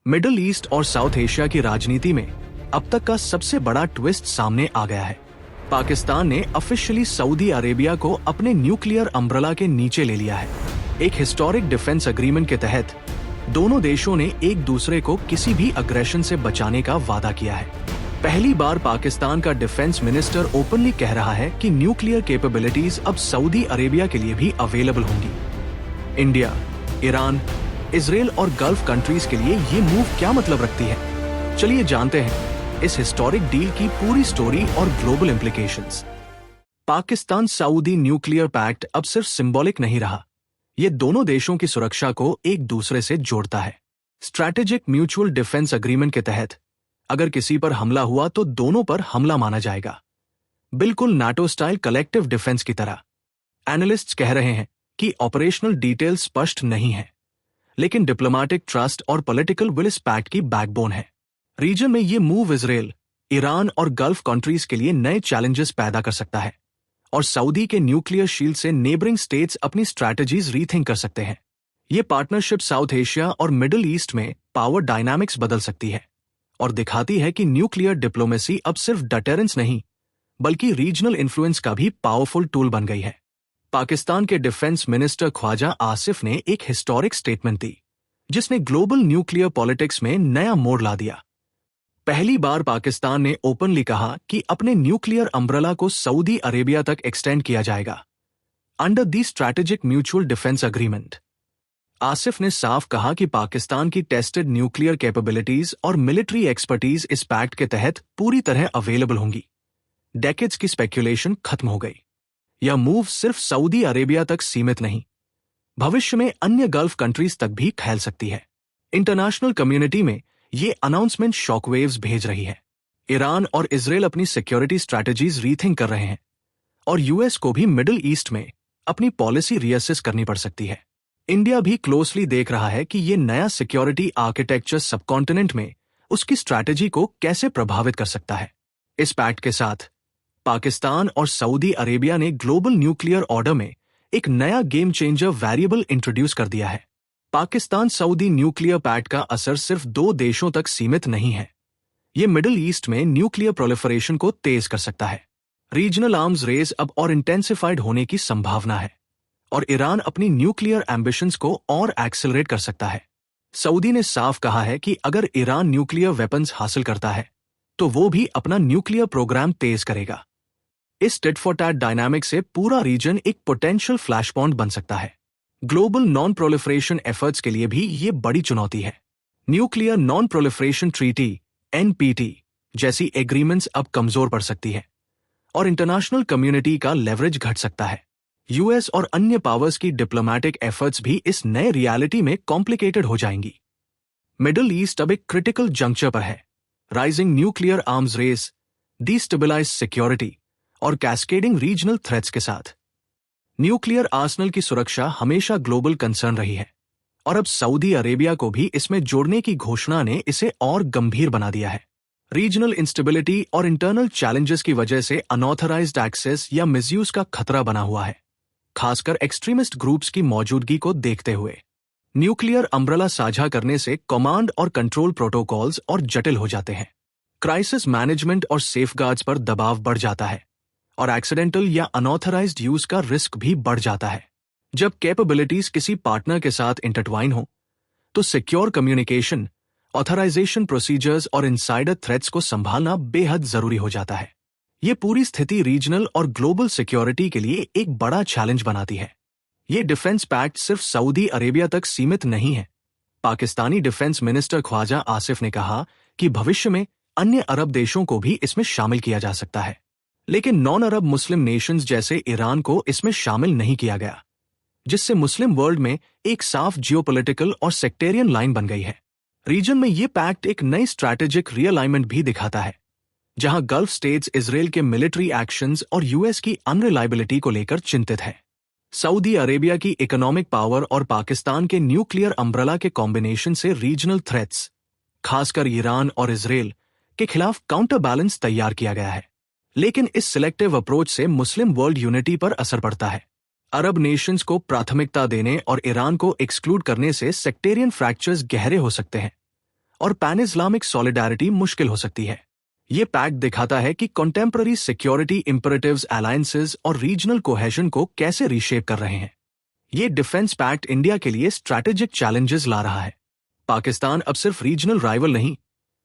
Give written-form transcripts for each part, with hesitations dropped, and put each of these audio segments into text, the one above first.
Middle east और south Asia की राजनीति में अब तक का सबसे बड़ा ट्विस्ट सामने आ गया है। पाकिस्तान ने ऑफिशियली सऊदी अरेबिया को अपने न्यूक्लियर अम्ब्रेला के नीचे ले लिया है। एक हिस्टोरिक डिफेंस एग्रीमेंट के तहत दोनों देशों ने एक दूसरे को किसी भी अग्रेशन से बचाने का वादा किया है। पहली बार पाकिस्तान का डिफेंस मिनिस्टर ओपनली कह रहा है कि न्यूक्लियर कैपेबिलिटीज अब सऊदी अरेबिया के लिए भी अवेलेबल होंगी। इंडिया, ईरान, इजराइल और गल्फ कंट्रीज के लिए ये मूव क्या मतलब रखती है? चलिए जानते हैं इस हिस्टोरिक डील की पूरी स्टोरी और global implications. Pakistan Saudi nuclear pact अब सिर्फ सिंबॉलिक नहीं रहा, ये दोनों देशों की सुरक्षा को एक दूसरे से जोड़ता है। स्ट्रैटेजिक म्यूचुअल डिफेंस एग्रीमेंट के तहत अगर किसी पर हमला हुआ तो दोनों पर हमला माना जाएगा, बिल्कुल नाटो स्टाइल कलेक्टिव डिफेंस की तरह। एनालिस्ट्स कह रहे हैं कि ऑपरेशनल डिटेल स्पष्ट नहीं है, लेकिन डिप्लोमेटिक ट्रस्ट और पॉलिटिकल विल इस पैक्ट की बैकबोन है। रीजन में ये मूव इजराइल, ईरान और गल्फ कंट्रीज के लिए नए चैलेंजेस पैदा कर सकता है और सऊदी के न्यूक्लियर शील्ड से नेबरिंग स्टेट्स अपनी स्ट्रैटेजीज रीथिंक कर सकते हैं। ये पार्टनरशिप साउथ एशिया और मिडिल ईस्ट में पावर डायनामिक्स बदल सकती है और दिखाती है कि न्यूक्लियर डिप्लोमेसी अब सिर्फ डटेरेंस नहीं, बल्कि रीजनल इन्फ्लुएंस का भी पावरफुल टूल बन गई है। पाकिस्तान के डिफेंस मिनिस्टर ख्वाजा आसिफ ने एक हिस्टोरिक स्टेटमेंट दी, जिसने ग्लोबल न्यूक्लियर पॉलिटिक्स में नया मोड़ ला दिया। पहली बार पाकिस्तान ने ओपनली कहा कि अपने न्यूक्लियर अम्ब्रेला को सऊदी अरेबिया तक एक्सटेंड किया जाएगा under the strategic mutual defence agreement. Asif ने साफ कहा कि पाकिस्तान की टेस्टेड न्यूक्लियर कैपेबिलिटीज और मिलिट्री एक्सपर्टीज इस पैक्ट के तहत पूरी तरह अवेलेबल होंगी। डेकेड्स की स्पेक्यूलेशन खत्म हो गई। यह मूव सिर्फ सऊदी अरेबिया तक सीमित नहीं, भविष्य में अन्य गल्फ कंट्रीज तक भी फैल सकती है। इंटरनेशनल कम्युनिटी में ये अनाउंसमेंट शॉकवेव्स भेज रही है। ईरान और इजराइल अपनी सिक्योरिटी स्ट्रैटेजीज रीथिंक कर रहे हैं और यूएस को भी मिडिल ईस्ट में अपनी पॉलिसी रीअसेस करनी पड़ सकती है। इंडिया भी क्लोजली देख रहा है कि ये नया सिक्योरिटी आर्किटेक्चर सबकॉन्टिनेंट में उसकी स्ट्रैटेजी को कैसे प्रभावित कर सकता है। इस पैक्ट के साथ पाकिस्तान और सऊदी अरेबिया ने ग्लोबल न्यूक्लियर ऑर्डर में एक नया गेम चेंजर वेरिएबल इंट्रोड्यूस कर दिया है। पाकिस्तान सऊदी न्यूक्लियर पैक्ट का असर सिर्फ दो देशों तक सीमित नहीं है, ये मिडिल ईस्ट में न्यूक्लियर प्रोलिफरेशन को तेज कर सकता है। रीजनल आर्म्स रेस अब और इंटेंसिफाइड होने की संभावना है और ईरान अपनी न्यूक्लियर एम्बिशंस को और एक्सेलरेट कर सकता है। सऊदी ने साफ कहा है कि अगर ईरान न्यूक्लियर वेपन्स हासिल करता है तो वो भी अपना न्यूक्लियर प्रोग्राम तेज करेगा। इस टिट फॉर टैट डायनामिक से पूरा रीजन एक पोटेंशियल फ्लैश पॉइंट बन सकता है। ग्लोबल नॉन प्रोलिफरेशन एफर्ट्स के लिए भी ये बड़ी चुनौती है। Nuclear non proliferation treaty (NPT) जैसी एग्रीमेंट्स अब कमजोर पड़ सकती है और इंटरनेशनल कम्युनिटी का लेवरेज घट सकता है। यूएस और अन्य पावर्स की डिप्लोमेटिक एफर्ट्स भी इस नए रियलिटी में कॉम्प्लिकेटेड हो जाएंगी। मिडिल ईस्ट अब एक क्रिटिकल जंक्चर पर है। Rising nuclear arms race, destabilized security और कैस्केडिंग रीजनल थ्रेट्स के साथ न्यूक्लियर आर्सेनल की सुरक्षा हमेशा ग्लोबल कंसर्न रही है और अब सऊदी अरेबिया को भी इसमें जोड़ने की घोषणा ने इसे और गंभीर बना दिया है। रीजनल इंस्टेबिलिटी और इंटरनल चैलेंजेस की वजह से अनऑथराइज्ड एक्सेस या मिसयूज का खतरा बना हुआ है, खासकर एक्सट्रीमिस्ट ग्रुप्स की मौजूदगी को देखते हुए। न्यूक्लियर अम्ब्रेला साझा करने से कमांड और कंट्रोल प्रोटोकॉल्स और जटिल हो जाते हैं। क्राइसिस मैनेजमेंट और सेफगार्ड्स पर दबाव बढ़ जाता है और एक्सीडेंटल या अनऑथराइज्ड यूज का रिस्क भी बढ़ जाता है। जब कैपेबिलिटीज किसी पार्टनर के साथ इंटरट्वाइन हो तो सिक्योर कम्युनिकेशन, ऑथराइजेशन प्रोसीजर्स और इनसाइडर थ्रेट्स को संभालना बेहद जरूरी हो जाता है। ये पूरी स्थिति रीजनल और ग्लोबल सिक्योरिटी के लिए एक बड़ा चैलेंज बनाती है। ये डिफेंस पैक्ट सिर्फ सऊदी अरेबिया तक सीमित नहीं है। पाकिस्तानी डिफेंस मिनिस्टर ख्वाजा आसिफ ने कहा कि भविष्य में अन्य अरब देशों को भी इसमें शामिल किया जा सकता है, लेकिन नॉन अरब मुस्लिम नेशंस जैसे ईरान को इसमें शामिल नहीं किया गया, जिससे मुस्लिम वर्ल्ड में एक साफ जियोपॉलिटिकल और सेक्टेरियन लाइन बन गई है। रीजन में ये पैक्ट एक नई स्ट्रैटेजिक रीअलाइनमेंट भी दिखाता है, जहां गल्फ स्टेट्स इजराइल के मिलिट्री एक्शंस और यूएस की अनरिलायबिलिटी को लेकर चिंतित है। सऊदी अरेबिया की इकोनॉमिक पावर और पाकिस्तान के न्यूक्लियर अम्ब्रेला के कॉम्बिनेशन से रीजनल थ्रेट्स, खासकर ईरान और इजराइल के खिलाफ काउंटर बैलेंस तैयार किया गया है। लेकिन इस सिलेक्टिव अप्रोच से मुस्लिम वर्ल्ड यूनिटी पर असर पड़ता है। अरब नेशंस को प्राथमिकता देने और ईरान को एक्सक्लूड करने से सेक्टेरियन फ्रैक्चर्स गहरे हो सकते हैं और पैन इस्लामिक सॉलिडारिटी मुश्किल हो सकती है। ये पैक्ट दिखाता है कि कॉन्टेम्पररी सिक्योरिटी इंपरेटिव्स, अलायंसेस और रीजनल कोहेशन को कैसे रीशेप कर रहे हैं। ये डिफेंस पैक्ट इंडिया के लिए स्ट्रैटेजिक चैलेंजेस ला रहा है। पाकिस्तान अब सिर्फ रीजनल राइवल नहीं,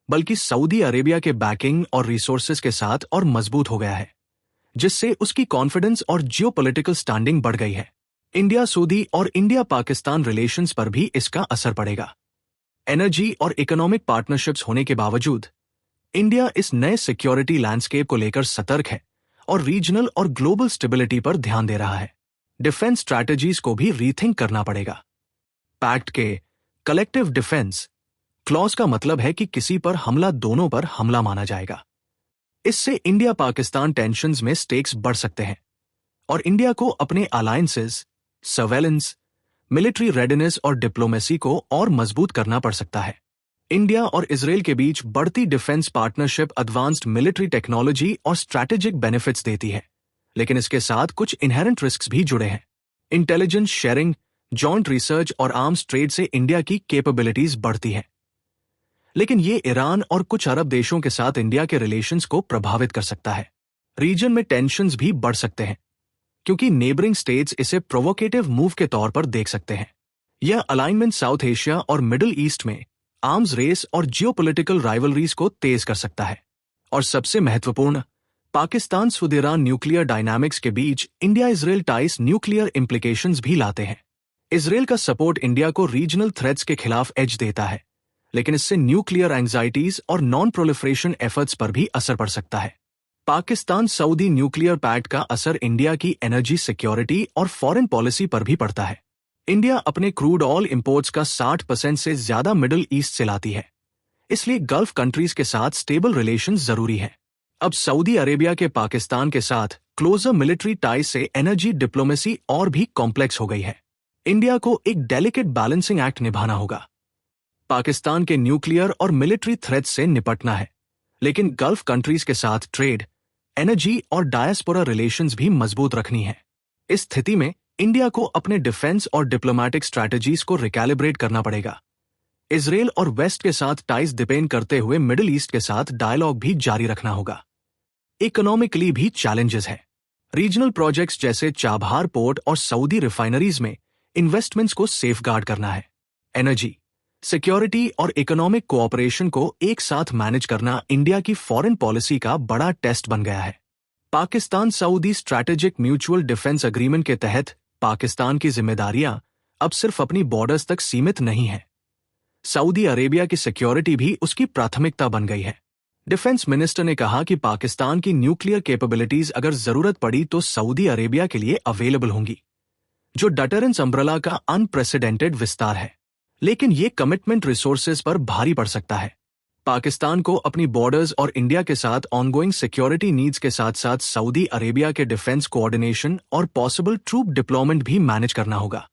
बल्कि सऊदी अरेबिया के बैकिंग और रिसोर्सेज के साथ और मजबूत हो गया है, जिससे उसकी कॉन्फिडेंस और जियोपॉलिटिकल स्टैंडिंग बढ़ गई है। इंडिया सऊदी और इंडिया पाकिस्तान रिलेशंस पर भी इसका असर पड़ेगा। एनर्जी और इकोनॉमिक पार्टनरशिप्स होने के बावजूद इंडिया इस नए सिक्योरिटी लैंडस्केप को लेकर सतर्क है और रीजनल और ग्लोबल स्टेबिलिटी पर ध्यान दे रहा है। डिफेंस स्ट्रैटेजीज को भी रीथिंक करना पड़ेगा। पैक्ट के कलेक्टिव डिफेंस क्लॉज का मतलब है कि किसी पर हमला दोनों पर हमला माना जाएगा। इससे इंडिया पाकिस्तान टेंशंस में स्टेक्स बढ़ सकते हैं और इंडिया को अपने अलायंसेस, सर्वेलेंस, मिलिट्री रेडीनेस और डिप्लोमेसी को और मजबूत करना पड़ सकता है। इंडिया और इजराइल के बीच बढ़ती defence partnership advanced military technology और स्ट्रैटेजिक बेनिफिट्स देती है, लेकिन इसके साथ कुछ इनहेरेंट रिस्क्स भी जुड़े हैं। इंटेलिजेंस शेयरिंग, जॉइंट रिसर्च और आर्म्स ट्रेड से इंडिया की कैपेबिलिटीज बढ़ती है, लेकिन ये ईरान और कुछ अरब देशों के साथ इंडिया के रिलेशंस को प्रभावित कर सकता है। रीजन में टेंशंस भी बढ़ सकते हैं, क्योंकि नेबरिंग स्टेट्स इसे प्रोवोकेटिव मूव के तौर पर देख सकते हैं। यह अलाइनमेंट साउथ एशिया और मिडिल ईस्ट में आर्म्स रेस और जियोपॉलिटिकल राइवलरीज को तेज कर सकता है। और सबसे महत्वपूर्ण, Pakistan Saudi Iran nuclear dynamics के बीच India Israel ties nuclear implications भी लाते हैं। इजराइल का सपोर्ट इंडिया को रीजनल थ्रेट्स के खिलाफ एज देता है, लेकिन इससे न्यूक्लियर एंग्जाइटीज और नॉन प्रोलिफरेशन एफर्ट्स पर भी असर पड़ सकता है। पाकिस्तान सऊदी न्यूक्लियर पैक्ट का असर इंडिया की एनर्जी सिक्योरिटी और फॉरेन पॉलिसी पर भी पड़ता है। इंडिया अपने क्रूड ऑयल इंपोर्ट्स का 60% से ज्यादा मिडिल ईस्ट से लाती है, इसलिए गल्फ कंट्रीज के साथ स्टेबल रिलेशंस जरूरी है। अब सऊदी अरेबिया के पाकिस्तान के साथ क्लोजर मिलिट्री टाइज से एनर्जी डिप्लोमेसी और भी कॉम्प्लेक्स हो गई है। इंडिया को एक डेलिकेट बैलेंसिंग एक्ट निभाना होगा। पाकिस्तान के न्यूक्लियर और मिलिट्री थ्रेट्स से निपटना है, लेकिन गल्फ कंट्रीज के साथ ट्रेड, एनर्जी और डायस्पोरा रिलेशंस भी मजबूत रखनी है। इस स्थिति में इंडिया को अपने डिफेंस और डिप्लोमेटिक स्ट्रैटेजीज को रिकैलिब्रेट करना पड़ेगा। इजराइल और वेस्ट के साथ टाइज डिपेंड करते हुए मिडिल ईस्ट के साथ डायलॉग भी जारी रखना होगा। इकोनॉमिकली भी चैलेंजेस है। रीजनल प्रोजेक्ट्स जैसे चाबहार पोर्ट और सऊदी रिफाइनरीज में इन्वेस्टमेंट्स को सेफगार्ड करना है। एनर्जी, सिक्योरिटी और इकोनॉमिक कोऑपरेशन को एक साथ मैनेज करना इंडिया की फॉरेन पॉलिसी का बड़ा टेस्ट बन गया है। Pakistan Saudi strategic mutual defence agreement के तहत पाकिस्तान की जिम्मेदारियां अब सिर्फ अपनी बॉर्डर्स तक सीमित नहीं है। सऊदी अरेबिया की सिक्योरिटी भी उसकी प्राथमिकता बन गई है। डिफेंस मिनिस्टर ने कहा कि पाकिस्तान की न्यूक्लियर कैपेबिलिटीज अगर जरूरत पड़ी तो सऊदी अरेबिया के लिए अवेलेबल होंगी, जो डटरेंस अम्ब्रेला का अनप्रेसिडेंटेड विस्तार है। लेकिन ये कमिटमेंट रिसोर्सेज पर भारी पड़ सकता है। पाकिस्तान को अपनी बॉर्डर्स और इंडिया के साथ ऑनगोइंग सिक्योरिटी नीड्स के साथ साथ सऊदी अरेबिया के डिफेंस कोऑर्डिनेशन और पॉसिबल ट्रूप डिप्लॉयमेंट भी मैनेज करना होगा,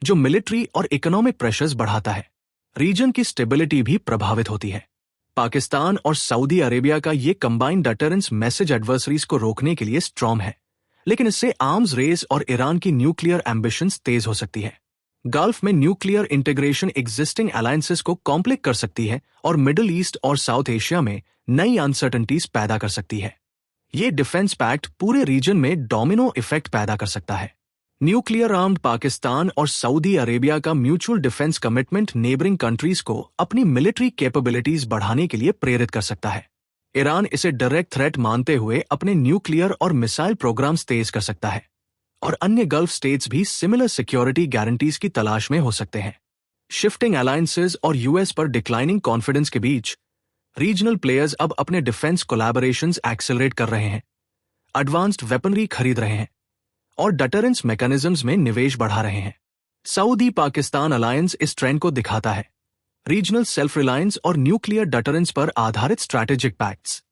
जो मिलिट्री और इकोनॉमिक प्रेशर्स बढ़ाता है। रीजन की स्टेबिलिटी भी प्रभावित होती है। पाकिस्तान और सऊदी अरेबिया का ये कंबाइंड डटरेंस मैसेज एडवर्सरीज को रोकने के लिए स्ट्रॉन्ग है, लेकिन इससे आर्म्स रेस और ईरान की न्यूक्लियर एम्बिशंस तेज हो सकती है। गल्फ में न्यूक्लियर इंटीग्रेशन एग्जिस्टिंग अलायंसेस को कॉम्प्लिक कर सकती है और मिडिल ईस्ट और साउथ एशिया में नई अनसर्टेनिटीज पैदा कर सकती है। ये डिफेंस पैक्ट पूरे रीजन में डोमिनो इफेक्ट पैदा कर सकता है। न्यूक्लियर आर्म्ड पाकिस्तान और सऊदी अरेबिया का mutual defence commitment neighbouring countries को अपनी मिलिट्री कैपेबिलिटीज बढ़ाने के लिए प्रेरित कर सकता है। ईरान इसे डायरेक्ट थ्रेट मानते हुए अपने न्यूक्लियर और मिसाइल प्रोग्राम्स तेज कर सकता है, और अन्य गल्फ स्टेट्स भी सिमिलर सिक्योरिटी गारंटीज की तलाश में हो सकते हैं। शिफ्टिंग अलायंसेस और यूएस पर डिक्लाइनिंग कॉन्फिडेंस के बीच रीजनल प्लेयर्स अब अपने डिफेंस कोलैबोरेशंस एक्सेलरेट कर रहे हैं, एडवांस्ड वेपनरी खरीद रहे हैं और डटरेंस मैकेनिज्म्स में निवेश बढ़ा रहे हैं। सऊदी पाकिस्तान अलायंस इस ट्रेंड को दिखाता है। रीजनल सेल्फ रिलायंस और न्यूक्लियर डटरेंस पर आधारित स्ट्रैटेजिक पैक्ट्स,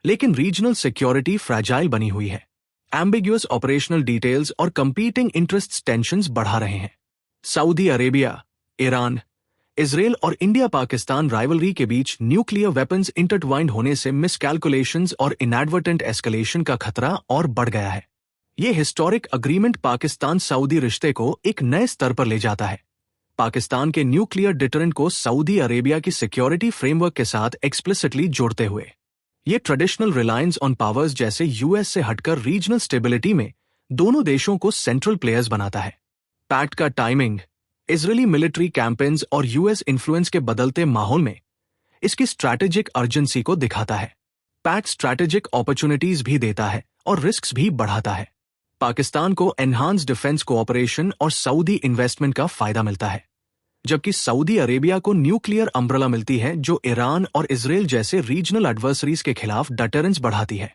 लेकिन रीजनल सिक्योरिटी फ्रैजाइल बनी हुई है। एम्बिग्यूअस ऑपरेशनल डिटेल्स और कंपीटिंग इंटरेस्ट्स टेंशंस बढ़ा रहे हैं। सऊदी अरेबिया, ईरान, इजराइल और इंडिया पाकिस्तान राइवलरी के बीच न्यूक्लियर वेपन्स इंटरट्वाइंड होने से मिसकैलकुलेशंस और इनएडवर्टेंट एस्केलेशन का खतरा और बढ़ गया है। ये हिस्टोरिक अग्रीमेंट पाकिस्तान सऊदी रिश्ते को एक नए स्तर पर ले जाता है। पाकिस्तान के न्यूक्लियर डिटरेंट को सऊदी अरेबिया की सिक्योरिटी फ्रेमवर्क के साथ एक्सप्लिसिटली जोड़ते हुए। ये ट्रेडिशनल रिलायंस ऑन पावर्स जैसे यूएस से हटकर रीजनल स्टेबिलिटी में दोनों देशों को सेंट्रल प्लेयर्स बनाता है। पैक्ट का टाइमिंग इजरायली मिलिट्री कैंपेन्स और यूएस इन्फ्लुएंस के बदलते माहौल में इसकी स्ट्रैटेजिक अर्जेंसी को दिखाता है। पैक्ट स्ट्रैटेजिक अपॉर्चुनिटीज भी देता है और रिस्क्स भी बढ़ाता है। पाकिस्तान को एनहांस डिफेंस कोऑपरेशन और सऊदी इन्वेस्टमेंट का फायदा मिलता है, जबकि सऊदी अरेबिया को न्यूक्लियर अम्ब्रेला मिलती है जो ईरान और इजराइल जैसे रीजनल एडवर्सरीज के खिलाफ डटरेंस बढ़ाती है।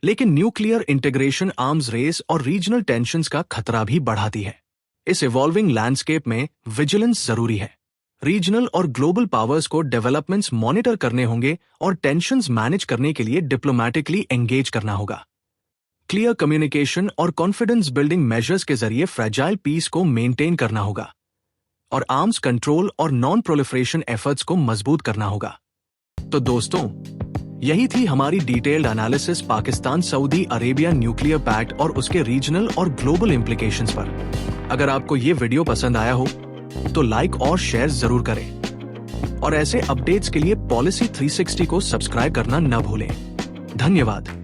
लेकिन न्यूक्लियर इंटीग्रेशन आर्म्स रेस और रीजनल टेंशंस का खतरा भी बढ़ाती है। इस इवॉल्विंग लैंडस्केप में विजिलेंस जरूरी है। रीजनल और ग्लोबल पावर्स को डेवलपमेंट्स मॉनिटर करने होंगे और टेंशंस मैनेज करने के लिए डिप्लोमैटिकली एंगेज करना होगा। क्लियर कम्युनिकेशन और कॉन्फिडेंस बिल्डिंग मेजर्स के जरिए फ्रेजाइल पीस को मेंटेन करना होगा और आर्म्स कंट्रोल और नॉन प्रोलिफरेशन एफर्ट्स को मजबूत करना होगा। तो दोस्तों, यही थी हमारी detailed analysis Pakistan Saudi Arabia nuclear pact और उसके रीजनल और ग्लोबल इम्प्लीकेशंस पर। अगर आपको ये वीडियो पसंद आया हो तो लाइक और शेयर जरूर करें और ऐसे अपडेट्स के लिए पॉलिसी 360 को सब्सक्राइब करना न भूलें। धन्यवाद।